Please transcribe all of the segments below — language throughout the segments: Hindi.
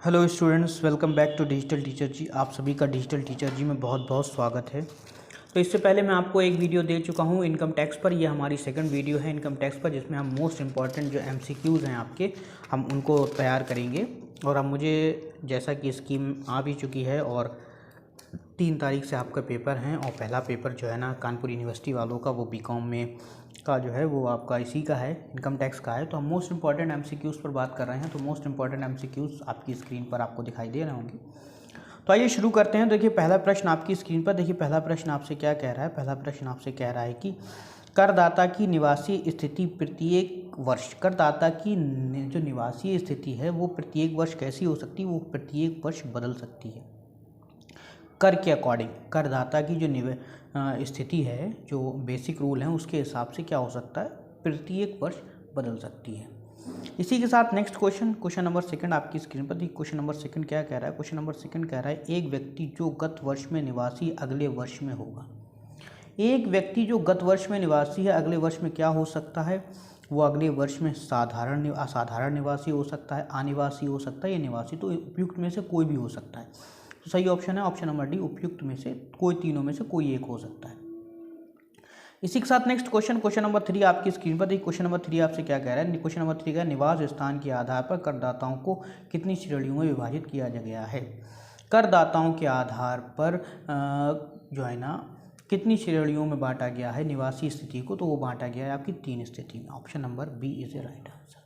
Hello students, welcome back to digital teacher ji. आप सभी का डिजिटल टीचर जी में बहुत बहुत स्वागत है। तो इससे पहले मैं आपको एक वीडियो दे चुका हूँ इनकम टैक्स पर। यह हमारी सेकंड वीडियो है इनकम टैक्स पर, जिसमें हम मोस्ट इंपॉर्टेंट जो एमसीक्यूज़ हैं आपके, हम उनको तैयार करेंगे। और अब मुझे जैसा कि स्कीम आ भी चुकी है और 3 तारीख से आपका पेपर हैं, और पहला पेपर जो है ना कानपुर यूनिवर्सिटी वालों का, वो बीकॉम में का जो है वो आपका इसी का है, इनकम टैक्स का है। तो हम मोस्ट इंपॉर्टेंट एमसीक्यूज़ पर बात कर रहे हैं। तो मोस्ट इंपॉर्टेंट एमसीक्यूज़ आपकी स्क्रीन पर आपको दिखाई दे रहे होंगे। तो आइए शुरू करते हैं। देखिए पहला प्रश्न आपकी स्क्रीन पर, देखिए पहला प्रश्न आपसे क्या कह रहा है। पहला प्रश्न आपसे कह रहा है कि करदाता की निवासी स्थिति प्रत्येक वर्ष, करदाता की जो निवासी स्थिति है वो प्रत्येक वर्ष कैसी हो सकती है, वो प्रत्येक वर्ष बदल सकती है कर के अकॉर्डिंग। करदाता की जो स्थिति है, जो बेसिक रूल है, उसके हिसाब से क्या हो सकता है, प्रत्येक वर्ष बदल सकती है। इसी के साथ नेक्स्ट क्वेश्चन नंबर सेकंड आपकी स्क्रीन पर। देखिए क्वेश्चन नंबर सेकंड क्या कह रहा है। क्वेश्चन नंबर सेकंड कह रहा है एक व्यक्ति जो गत वर्ष में निवासी अगले वर्ष में होगा। एक व्यक्ति जो गत वर्ष में निवासी है अगले वर्ष में क्या हो सकता है, वो अगले वर्ष में असाधारण निवासी हो सकता है, अनिवासी हो सकता है या निवासी। तो उपयुक्त में से कोई भी हो सकता है। तो सही ऑप्शन है ऑप्शन नंबर डी, उपयुक्त में से कोई, तीनों में से कोई एक हो सकता है। इसी के साथ नेक्स्ट क्वेश्चन नंबर 3 आपकी स्क्रीन पर। देखिए क्वेश्चन नंबर 3 आपसे क्या कह रहा है। क्वेश्चन नंबर 3 का निवास स्थान के आधार पर करदाताओं को कितनी श्रेणियों में विभाजित किया गया है। करदाताओं के आधार पर जो है ना कितनी श्रेणियों में बांटा गया है निवासी स्थिति को, तो वो बांटा गया है आपकी 3 स्थिति में। Option number B is a right answer.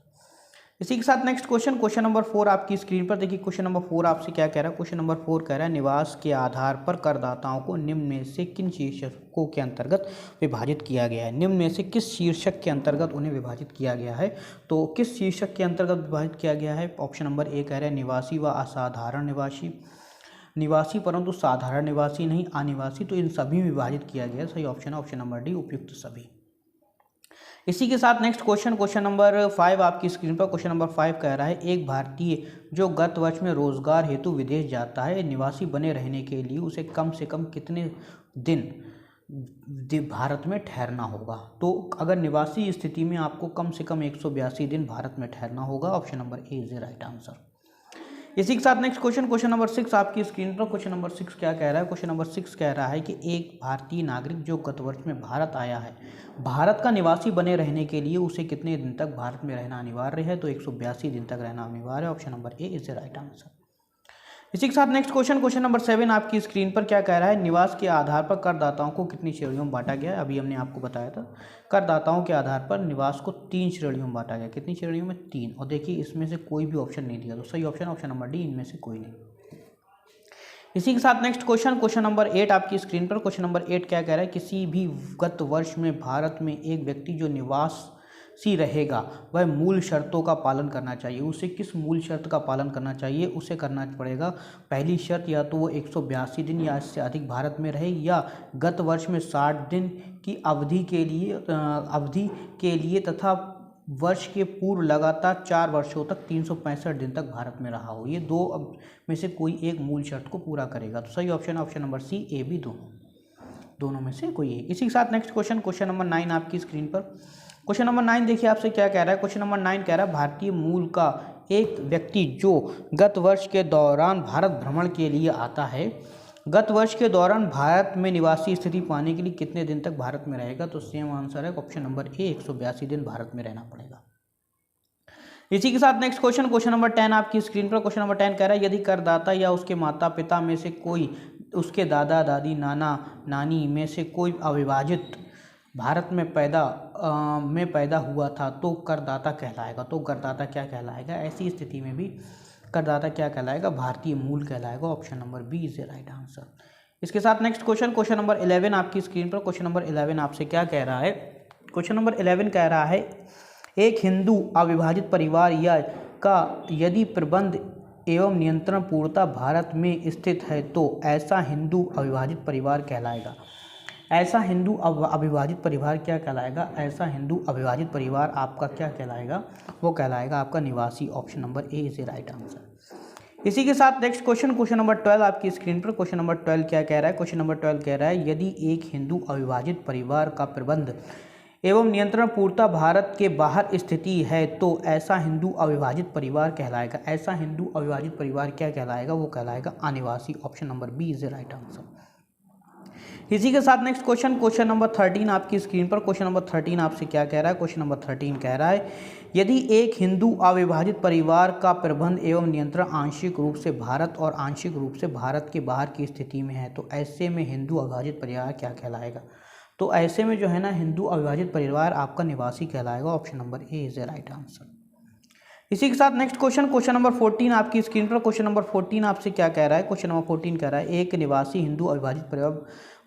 इसी के साथ नेक्स्ट क्वेश्चन नंबर 4 आपकी स्क्रीन पर। देखिए क्वेश्चन नंबर 4 आपसे क्या कह रहा है। क्वेश्चन नंबर 4 कह रहा है निवास के आधार पर करदाताओं को निम्न में से किन शीर्षकों के अंतर्गत विभाजित किया गया है। निम्न में से किस शीर्षक के अंतर्गत उन्हें विभाजित किया गया है। तो किस शीर्षक के अंतर्गत विभाजित किया गया है। ऑप्शन नंबर ए कह रहा है निवासी व असाधारण निवासी, निवासी परंतु साधारण निवासी नहीं, अनिवासी। तो इन सभी में विभाजित किया गया। सही ऑप्शन है ऑप्शन नंबर डी, उपयुक्त सभी। इसी के साथ नेक्स्ट क्वेश्चन नंबर 5 आपकी स्क्रीन पर। क्वेश्चन नंबर 5 कह रहा है एक भारतीय जो गत वर्ष में रोजगार हेतु विदेश जाता है, निवासी बने रहने के लिए उसे कम से कम कितने दिन भारत में ठहरना होगा। तो अगर निवासी स्थिति में आपको कम से कम 182 दिन भारत में ठहरना होगा। Option number A is the right answer. इसी के साथ नेक्स्ट क्वेश्चन नंबर 6 आपकी स्क्रीन पर। क्वेश्चन नंबर 6 क्या कह रहा है। क्वेश्चन नंबर 6 कह रहा है कि एक भारतीय नागरिक जो गत वर्ष में भारत आया है, भारत का निवासी बने रहने के लिए उसे कितने दिन तक भारत में रहना अनिवार्य है। तो 182 दिन तक रहना अनिवार्य है। Option number A is the right answer. इसी के साथ नेक्स्ट क्वेश्चन नंबर 7 आपकी स्क्रीन पर क्या कह रहा है। निवास के आधार पर करदाताओं को कितनी श्रेणियों में बांटा गया है। अभी हमने आपको बताया था करदाताओं के आधार पर निवास को 3 श्रेणियों में बांटा गया। कितनी श्रेणियों में, 3। और देखिए इसमें से कोई भी ऑप्शन नहीं दिया, तो सही ऑप्शन नंबर डी, इनमें से कोई नहीं। इसी के साथ नेक्स्ट क्वेश्चन नंबर 8 आपकी स्क्रीन पर। क्वेश्चन नंबर 8 क्या कह रहा है। किसी भी गत वर्ष में भारत में एक व्यक्ति जो निवासी रहेगा वह मूल शर्तों का पालन करना चाहिए। उसे किस मूल शर्त का पालन करना चाहिए, उसे करना पड़ेगा पहली शर्त, या तो वो 182 दिन या इससे अधिक भारत में रहे, या गत वर्ष में 60 दिन की अवधि के लिए तथा वर्ष के पूर्व लगातार 4 वर्षों तक 365 दिन तक भारत में रहा हो। ये दो में से कोई एक मूल शर्त को पूरा करेगा। तो सही ऑप्शन नंबर सी, ए, बी, दोनों में से कोई एक। इसी के साथ नेक्स्ट क्वेश्चन नंबर 9 आपकी स्क्रीन पर। क्वेश्चन नंबर 9 देखिए आपसे क्या कह रहा है। क्वेश्चन नंबर 9 कह रहा है भारतीय मूल का एक व्यक्ति जो गत वर्ष के दौरान भारत भ्रमण के लिए आता है, गत वर्ष के दौरान भारत में निवासी स्थिति पाने के लिए कितने दिन तक भारत में रहेगा। तो सेम आंसर है ऑप्शन नंबर ए, 182 दिन भारत में रहना पड़ेगा। इसी के साथ नेक्स्ट क्वेश्चन नंबर 10 आपकी स्क्रीन पर। क्वेश्चन नंबर 10 कह रहा है यदि करदाता या उसके माता पिता में से कोई, उसके दादा दादी, नाना नानी में से कोई अविभाजित भारत में पैदा हुआ था तो करदाता कहलाएगा। तो करदाता क्या कहलाएगा, ऐसी स्थिति में भी करदाता क्या कहलाएगा, भारतीय मूल कहलाएगा। Option number B is the right answer. इसके साथ नेक्स्ट क्वेश्चन नंबर 11 आपकी स्क्रीन पर। क्वेश्चन नंबर 11 आपसे क्या कह रहा है। क्वेश्चन नंबर 11 कह रहा है एक हिंदू अविभाजित परिवार या का यदि प्रबंध एवं नियंत्रण पूर्णतः भारत में स्थित है तो ऐसा हिंदू अविभाजित परिवार कहलाएगा। ऐसा हिंदू अविभाजित परिवार क्या कहलाएगा, ऐसा हिंदू अविभाजित परिवार आपका क्या कहलाएगा, वो कहलाएगा आपका निवासी। Option number A is the right answer. इसी के साथ नेक्स्ट क्वेश्चन नंबर 12 आपकी स्क्रीन पर। क्वेश्चन नंबर 12 क्या कह रहा है। क्वेश्चन नंबर 12 कह रहा है यदि एक हिंदू अविभाजित परिवार का प्रबंध एवं नियंत्रण पूर्णतः भारत के बाहर स्थिति है तो ऐसा हिंदू अविभाजित परिवार कहलाएगा। ऐसा हिंदू अविभाजित परिवार क्या कहलाएगा? वो कहलाएगा अनिवासी। Option number B is the right answer. इसी के साथ नेक्स्ट क्वेश्चन नंबर 13 आपकी स्क्रीन पर। क्वेश्चन नंबर 13 आपसे क्या कह रहा है? क्वेश्चन नंबर 13 कह रहा है यदि एक हिंदू अविभाजित परिवार का प्रबंध एवं नियंत्रण आंशिक रूप से भारत और आंशिक रूप से भारत के बाहर की स्थिति में है तो ऐसे में हिंदू अविभाजित परिवार क्या कहलाएगा? तो ऐसे में जो है ना हिंदू अविभाजित परिवार आपका निवासी कहलाएगा। Option number A is the right answer. इसी के साथ नेक्स्ट क्वेश्चन नंबर 14 आपकी स्क्रीन पर। क्वेश्चन नंबर 14 आपसे क्या कह रहा है? क्वेश्चन नंबर 14 कह रहा है एक निवासी हिंदू अविभाजित परिवार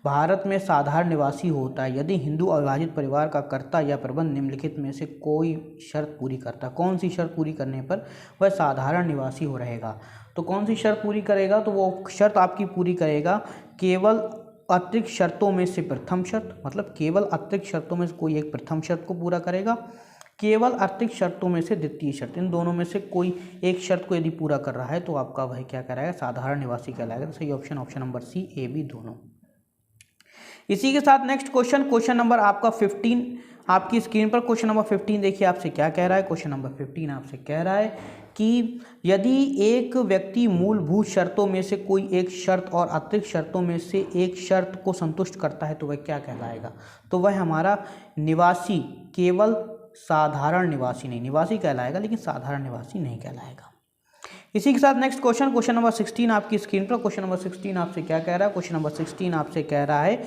भारत में साधारण निवासी होता है यदि हिंदू अविभाजित परिवार का कर्ता या प्रबंध निम्नलिखित में से कोई शर्त पूरी करता है। कौन सी शर्त पूरी करने पर वह साधारण निवासी हो रहेगा? तो कौन सी शर्त पूरी करेगा? तो वो शर्त आपकी पूरी करेगा केवल अतिरिक्त शर्तों में से प्रथम शर्त, मतलब केवल अतिरिक्त शर्तों में से कोई एक प्रथम शर्त को पूरा करेगा, केवल अतिरिक्त शर्तों में से द्वितीय शर्त, इन दोनों में से कोई एक शर्त को यदि पूरा कर रहा है तो आपका वह क्या कराएगा? साधारण निवासी कहलाएगा। तो सही ऑप्शन नंबर सी, ए, बी दोनों। इसी के साथ नेक्स्ट क्वेश्चन नंबर आपका 15 आपकी स्क्रीन पर। क्वेश्चन नंबर 15 देखिए आपसे क्या कह रहा है? क्वेश्चन नंबर 15 आपसे कह रहा है कि यदि एक व्यक्ति मूलभूत शर्तों में से कोई एक शर्त और अतिरिक्त शर्तों में से एक शर्त को संतुष्ट करता है तो वह क्या कहलाएगा? तो वह हमारा निवासी, केवल साधारण निवासी नहीं, निवासी कहलाएगा लेकिन साधारण निवासी नहीं कहलाएगा। इसी के साथ नेक्स्ट क्वेश्चन नंबर 16 आपकी स्क्रीन पर। क्वेश्चन नंबर 16 आपसे क्या कह रहा है? क्वेश्चन नंबर 16 आपसे कह रहा है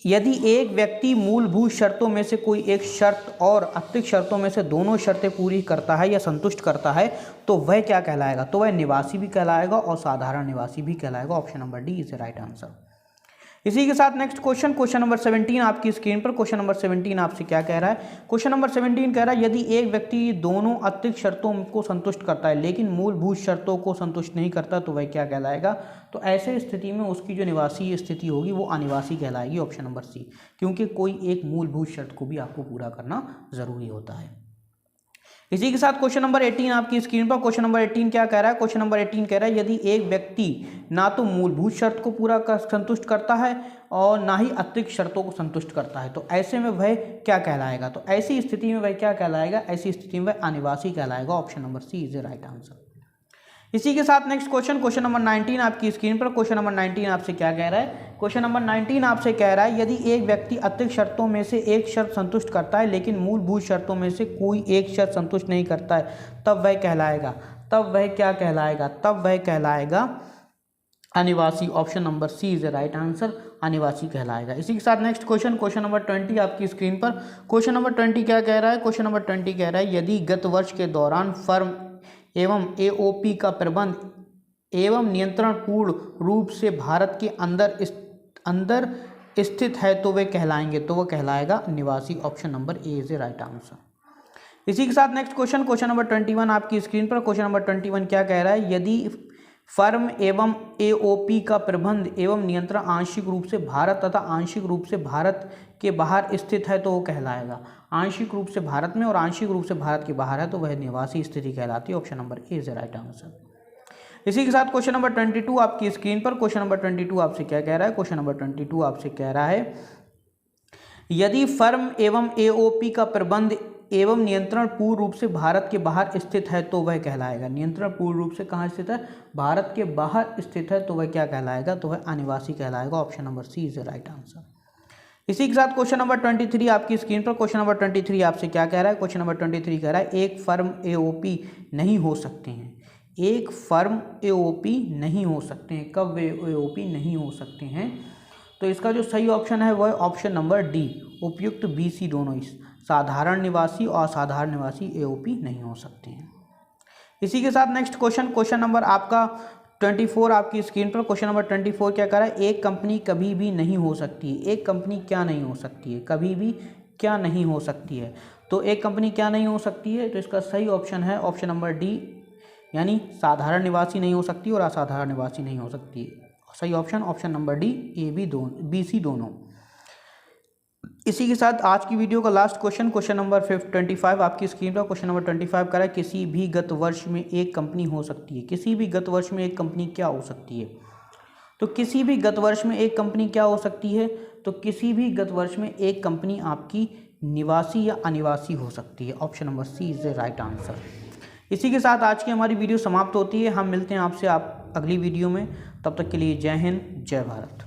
यदि एक व्यक्ति मूलभूत शर्तों में से कोई एक शर्त और अतिरिक्त शर्तों में से दोनों शर्तें पूरी करता है या संतुष्ट करता है तो वह क्या कहलाएगा? तो वह निवासी भी कहलाएगा और साधारण निवासी भी कहलाएगा। Option number D is the right answer. इसी के साथ नेक्स्ट क्वेश्चन नंबर 17 आपकी स्क्रीन पर। क्वेश्चन नंबर 17 आपसे क्या कह रहा है? क्वेश्चन नंबर 17 कह रहा है यदि एक व्यक्ति दोनों अतिरिक्त शर्तों को संतुष्ट करता है लेकिन मूलभूत शर्तों को संतुष्ट नहीं करता तो वह क्या कहलाएगा? तो ऐसे स्थिति में उसकी जो निवासी स्थिति होगी वो अनिवासी कहलाएगी। ऑप्शन नंबर सी, क्योंकि कोई एक मूलभूत शर्त को भी आपको पूरा करना जरूरी होता है। इसी के साथ क्वेश्चन नंबर 18 आपकी स्क्रीन पर। क्वेश्चन नंबर 18 क्या कह रहा है? क्वेश्चन नंबर 18 कह रहा है यदि एक व्यक्ति ना तो मूलभूत शर्त को पूरा संतुष्ट करता है और ना ही अतिरिक्त शर्तों को संतुष्ट करता है तो ऐसे में वह क्या कहलाएगा? तो ऐसी स्थिति में वह क्या कहलाएगा? ऐसी स्थिति में वह अनिवासी कहलाएगा। Option number C is the right answer. इसी के साथ नेक्स्ट क्वेश्चन नंबर 19 आपकी स्क्रीन पर। क्वेश्चन नंबर 19 आपसे क्या कह रहा है? क्वेश्चन नंबर 19 आपसे कह रहा है यदि एक व्यक्ति अतिरिक्त शर्तों में से एक शर्त संतुष्ट करता है लेकिन मूलभूत शर्तों में से कोई एक शर्त संतुष्ट नहीं करता है तब वह कहलाएगा? तब वह क्या कहलाएगा? तब वह कहलाएगा अनिवासी। Option number C is the right answer, अनिवासी कहलाएगा। इसी के साथ नेक्स्ट क्वेश्चन नंबर 20 आपकी स्क्रीन पर। क्वेश्चन नंबर 20 क्या कह रहा है? क्वेश्चन नंबर 20 कह रहा है यदि गत वर्ष के दौरान फर्म एवं एओपी का प्रबंध एवं नियंत्रण पूर्ण रूप से भारत के अंदर स्थित है तो वे कहलाएंगे, तो वह कहलाएगा निवासी। Option number A is the right answer. इसी के साथ नेक्स्ट क्वेश्चन नंबर 21 आपकी स्क्रीन पर। क्वेश्चन नंबर 21 क्या कह रहा है? यदि फर्म एवं एओपी का प्रबंध एवं नियंत्रण आंशिक रूप से भारत तथा आंशिक रूप से भारत के बाहर स्थित है तो वो कहलाएगा। आंशिक रूप से भारत में और आंशिक रूप से भारत के बाहर है तो वह निवासी स्थिति कहलाती है। Option number A is the right answer. इसी के साथ क्वेश्चन नंबर 22 आपकी स्क्रीन पर। क्वेश्चन नंबर 22 आपसे क्या कह रहा है? क्वेश्चन नंबर 22 आपसे कह रहा है यदि फर्म एवं एओपी का प्रबंध एवं नियंत्रण पूर्ण रूप से भारत के बाहर स्थित है तो वह कहलाएगा। नियंत्रण पूर्ण रूप से कहाँ स्थित है? भारत के बाहर स्थित है तो वह क्या कहलाएगा? तो वह अनिवासी कहलाएगा। Option number C is the right answer. इसी के साथ क्वेश्चन नंबर 23 आपकी स्क्रीन पर। क्वेश्चन नंबर 23 आपसे क्या कह रहा है? क्वेश्चन नंबर 23 कह रहा है एक फर्म एओपी नहीं हो सकते हैं। एक फर्म एओपी नहीं हो सकते हैं। कब वे एओपी नहीं हो सकते हैं? तो इसका जो सही ऑप्शन है वह ऑप्शन नंबर डी, उपयुक्त बी सी दोनों, साधारण निवासी और असाधारण निवासी एओपी नहीं हो सकते हैं। इसी के साथ नेक्स्ट क्वेश्चन नंबर आपका 24 आपकी स्क्रीन पर। क्वेश्चन नंबर 24 क्या कर रहा है? एक कंपनी कभी भी नहीं हो सकती है। एक कंपनी क्या नहीं हो सकती है? कभी भी क्या नहीं हो सकती है? तो एक कंपनी क्या नहीं हो सकती है? तो इसका सही ऑप्शन है ऑप्शन नंबर डी, यानी साधारण निवासी नहीं हो सकती और असाधारण निवासी नहीं हो सकती। सही option number D, A B दोनों, बी सी दोनों। इसी के साथ आज की वीडियो का लास्ट क्वेश्चन नंबर 25 आपकी स्क्रीन पर। क्वेश्चन नंबर 25 कर रहा है किसी भी गत वर्ष में एक कंपनी हो सकती है। किसी भी गत वर्ष में एक कंपनी क्या हो सकती है? तो किसी भी गत वर्ष में एक कंपनी क्या हो सकती है? तो किसी भी गत वर्ष में एक कंपनी आपकी निवासी या अनिवासी हो सकती है। Option number C is the right answer. इसी के साथ आज की हमारी वीडियो समाप्त होती है। हम मिलते हैं आपसे अगली वीडियो में। तब तक के लिए जय हिंद, जय भारत।